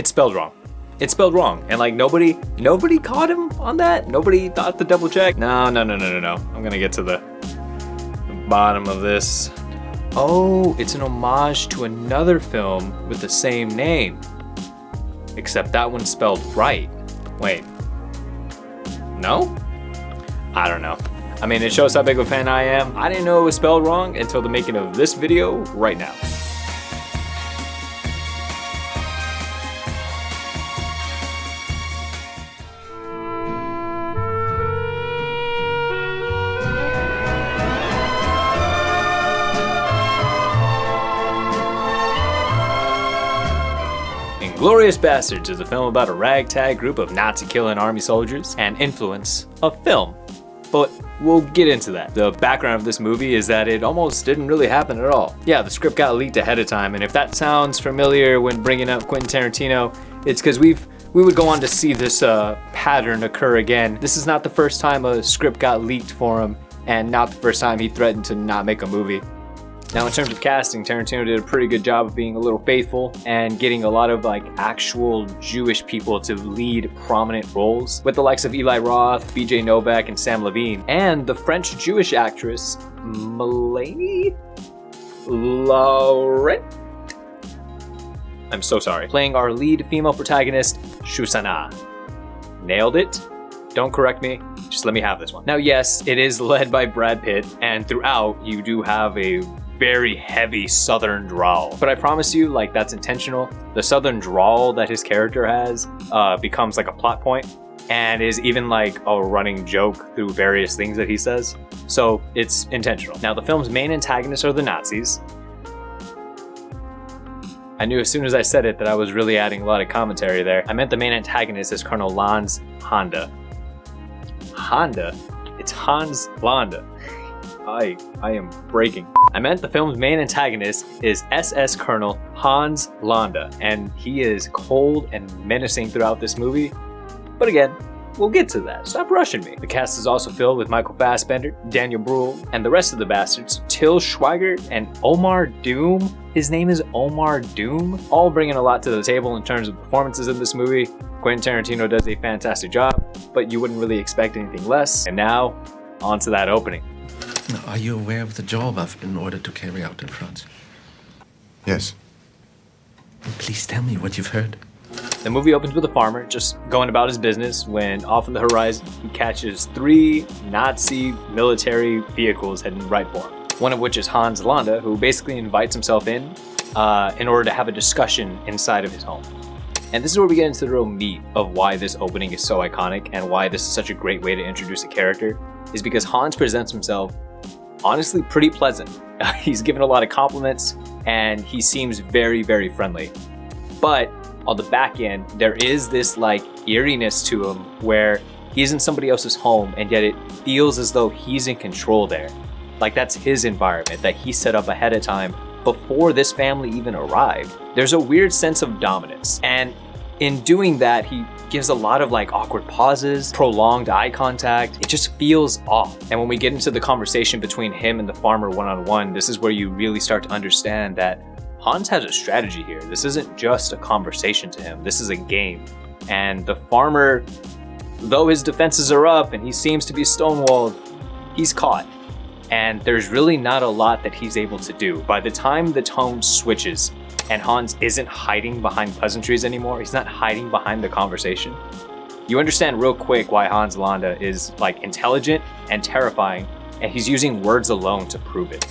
It's spelled wrong. It's spelled wrong. And like nobody caught him on that? Nobody thought to double check? No. I'm gonna get to the bottom of this. Oh, it's an homage to another film with the same name. Except that one's spelled right. Wait. No? I don't know. I mean, it shows how big of a fan I am. I didn't know it was spelled wrong until the making of this video right now. Inglorious Basterds is a film about a ragtag group of Nazi-killing army soldiers and influence of film. But we'll get into that. The background of this movie is that it almost didn't really happen at all. Yeah, the script got leaked ahead of time, and if that sounds familiar when bringing up Quentin Tarantino, it's because we would go on to see this pattern occur again. This is not the first time a script got leaked for him, and not the first time he threatened to not make a movie. Now, in terms of casting, Tarantino did a pretty good job of being a little faithful and getting a lot of like actual Jewish people to lead prominent roles, with the likes of Eli Roth, BJ Novak, and Sam Levine, and the French Jewish actress Mélanie Laurent. I'm so sorry. Playing our lead female protagonist, Shosanna. Nailed it. Don't correct me, just let me have this one. Now, yes, it is led by Brad Pitt, and throughout you do have a very heavy southern drawl, but I promise you, like, that's intentional. The southern drawl that his character has becomes like a plot point and is even like a running joke through various things that he says, so it's intentional. Now, the film's main antagonists are the Nazis. I knew as soon as I said it that I was really adding a lot of commentary there. I meant the main antagonist is Colonel Hans Landa. Honda? It's Hans Landa. I am breaking. I meant the film's main antagonist is SS Colonel Hans Landa, and he is cold and menacing throughout this movie. But again, we'll get to that. Stop rushing me. The cast is also filled with Michael Fassbender, Daniel Bruhl, and the rest of the bastards, Till Schweiger and Omar Doom. His name is Omar Doom. All bringing a lot to the table in terms of performances in this movie. Quentin Tarantino does a fantastic job, but you wouldn't really expect anything less. And now, on to that opening. Are you aware of the job I've been ordered to carry out in France? Yes. Please tell me what you've heard. The movie opens with a farmer just going about his business when off in the horizon he catches 3 Nazi military vehicles heading right for him. One of which is Hans Landa, who basically invites himself in order to have a discussion inside of his home. And this is where we get into the real meat of why this opening is so iconic and why this is such a great way to introduce a character, is because Hans presents himself honestly pretty pleasant. He's given a lot of compliments and he seems very, very friendly. But on the back end, there is this like eeriness to him where he's in somebody else's home and yet it feels as though he's in control there. Like that's his environment that he set up ahead of time before this family even arrived. There's a weird sense of dominance, and in doing that, he gives a lot of like awkward pauses, prolonged eye contact. It just feels off. And when we get into the conversation between him and the farmer one-on-one, this is where you really start to understand that Hans has a strategy here. This isn't just a conversation to him. This is a game. And the farmer, though his defenses are up and he seems to be stonewalled, he's caught. And there's really not a lot that he's able to do. By the time the tone switches and Hans isn't hiding behind pleasantries anymore, he's not hiding behind the conversation, you understand real quick why Hans Landa is like intelligent and terrifying, and he's using words alone to prove it.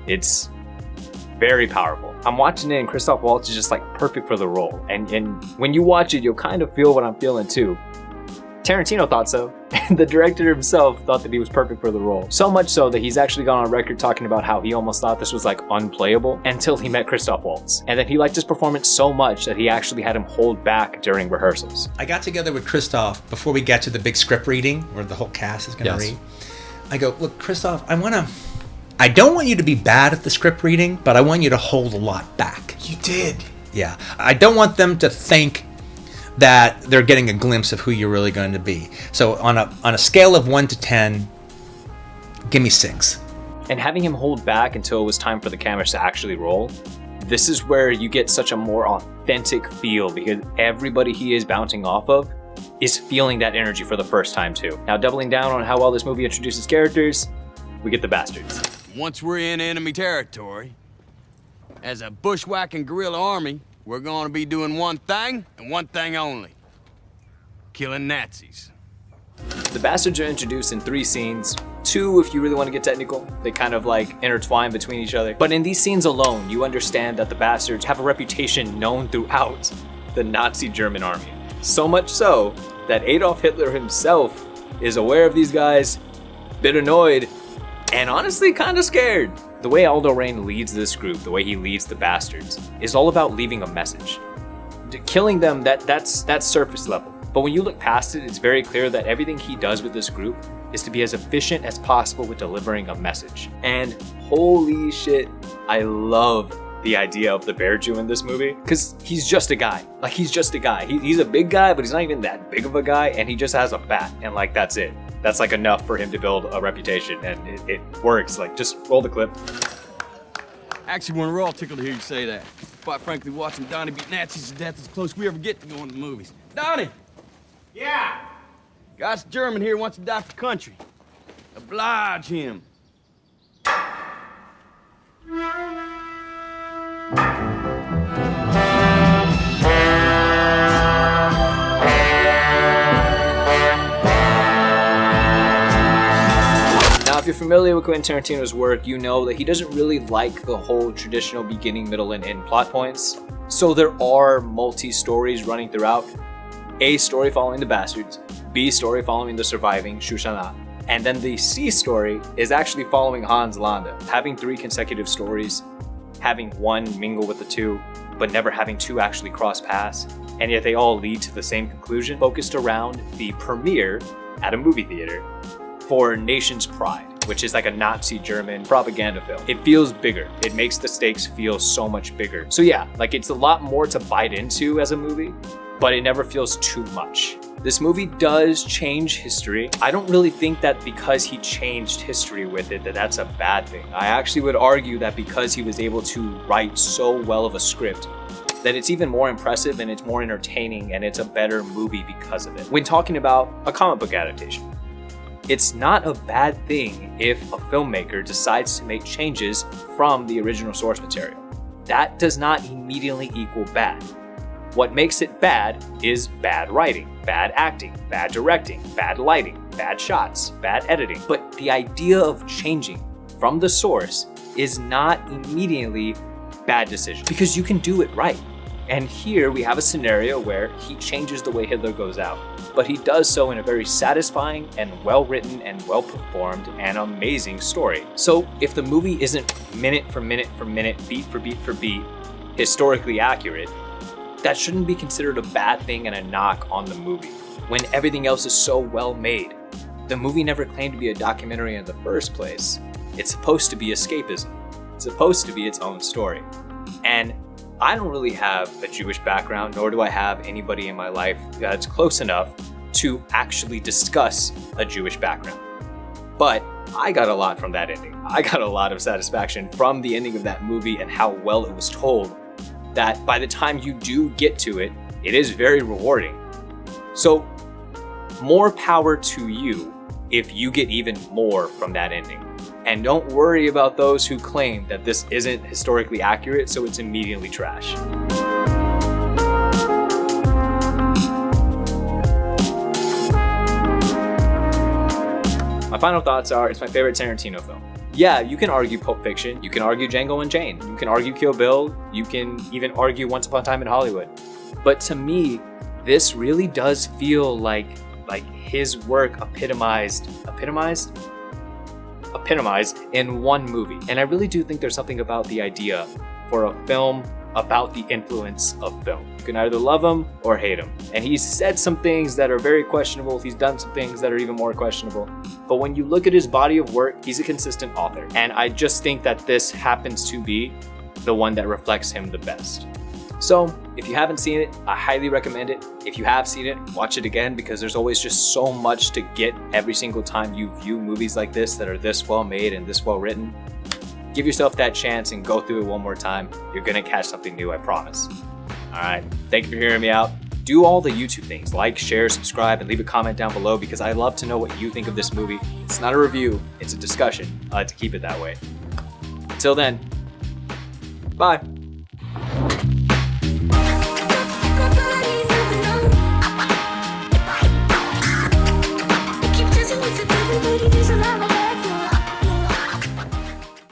It's very powerful. I'm watching it and Christoph Waltz is just like perfect for the role. And when you watch it, you'll kind of feel what I'm feeling too. Tarantino thought so, and the director himself thought that he was perfect for the role. So much so that he's actually gone on record talking about how he almost thought this was like unplayable until he met Christoph Waltz. And then he liked his performance so much that he actually had him hold back during rehearsals. I got together with Christoph before we get to the big script reading where the whole cast is going to read. I go, look, Christoph, I don't want you to be bad at the script reading, but I want you to hold a lot back. You did. Yeah. I don't want them to think that they're getting a glimpse of who you're really going to be. So on a scale of 1 to 10, give me 6. And having him hold back until it was time for the cameras to actually roll, this is where you get such a more authentic feel because everybody he is bouncing off of is feeling that energy for the first time too. Now, doubling down on how well this movie introduces characters, we get the Bastards. Once we're in enemy territory, as a bushwhacking guerrilla army, we're gonna be doing one thing and one thing only: killing Nazis. The Bastards are introduced in 3 scenes. 2, if you really want to get technical, they kind of like intertwine between each other. But in these scenes alone, you understand that the Bastards have a reputation known throughout the Nazi German army. So much so that Adolf Hitler himself is aware of these guys, bit annoyed, and honestly kind of scared. The way Aldo Rain leads this group, the way he leads the Bastards, is all about leaving a message. Killing them, that's surface level. But when you look past it, it's very clear that everything he does with this group is to be as efficient as possible with delivering a message. And holy shit, I love the idea of the Bear Jew in this movie, because he's just a guy. Like, he's just a guy. He's a big guy, but he's not even that big of a guy, and he just has a bat, and like, that's it. That's like enough for him to build a reputation, and it works. Like, just roll the clip. Actually, we're all tickled to hear you say that. Quite frankly, watching Donnie beat Nazis to death is as close as we ever get to going to the movies. Donnie! Yeah. Guy's German here wants to die for country. Oblige him. Now, if you're familiar with Quentin Tarantino's work, you know that he doesn't really like the whole traditional beginning, middle, and end plot points. So there are multi-stories running throughout. A story following the Bastards, B story following the surviving Shoshana, and then the C story is actually following Hans Landa, having 3 consecutive stories, having one mingle with the 2, but never having 2 actually cross paths, and yet they all lead to the same conclusion, focused around the premiere at a movie theater for Nation's Pride, which is like a Nazi German propaganda film. It feels bigger. It makes the stakes feel so much bigger. So yeah, like, it's a lot more to bite into as a movie, but it never feels too much. This movie does change history. I don't really think that because he changed history with it, that that's a bad thing. I actually would argue that because he was able to write so well of a script, that it's even more impressive and it's more entertaining and it's a better movie because of it. When talking about a comic book adaptation, it's not a bad thing if a filmmaker decides to make changes from the original source material. That does not immediately equal bad. What makes it bad is bad writing, bad acting, bad directing, bad lighting, bad shots, bad editing. But the idea of changing from the source is not immediately bad decision, because you can do it right. And here we have a scenario where he changes the way Hitler goes out, but he does so in a very satisfying and well-written and well-performed and amazing story. So if the movie isn't minute for minute for minute, beat for beat for beat, historically accurate, that shouldn't be considered a bad thing and a knock on the movie, when everything else is so well made. The movie never claimed to be a documentary in the first place. It's supposed to be escapism. It's supposed to be its own story. And I don't really have a Jewish background, nor do I have anybody in my life that's close enough to actually discuss a Jewish background. But I got a lot from that ending. I got a lot of satisfaction from the ending of that movie and how well it was told, that by the time you do get to it, it is very rewarding. So more power to you if you get even more from that ending. And don't worry about those who claim that this isn't historically accurate, so it's immediately trash. My final thoughts are, it's my favorite Tarantino film. Yeah, you can argue Pulp Fiction, you can argue Django Unchained, you can argue Kill Bill, you can even argue Once Upon a Time in Hollywood. But to me, this really does feel like his work epitomized in one movie. And I really do think there's something about the idea for a film about the influence of film. You can either love him or hate him. And he's said some things that are very questionable. He's done some things that are even more questionable. But when you look at his body of work, he's a consistent author. And I just think that this happens to be the one that reflects him the best. So if you haven't seen it, I highly recommend it. If you have seen it, watch it again, because there's always just so much to get every single time you view movies like this that are this well made and this well written. Give yourself that chance and go through it one more time. You're gonna catch something new, I promise. Alright, thank you for hearing me out. Do all the YouTube things, like, share, subscribe, and leave a comment down below because I love to know what you think of this movie. It's not a review, it's a discussion. I like to keep it that way. Until then, bye.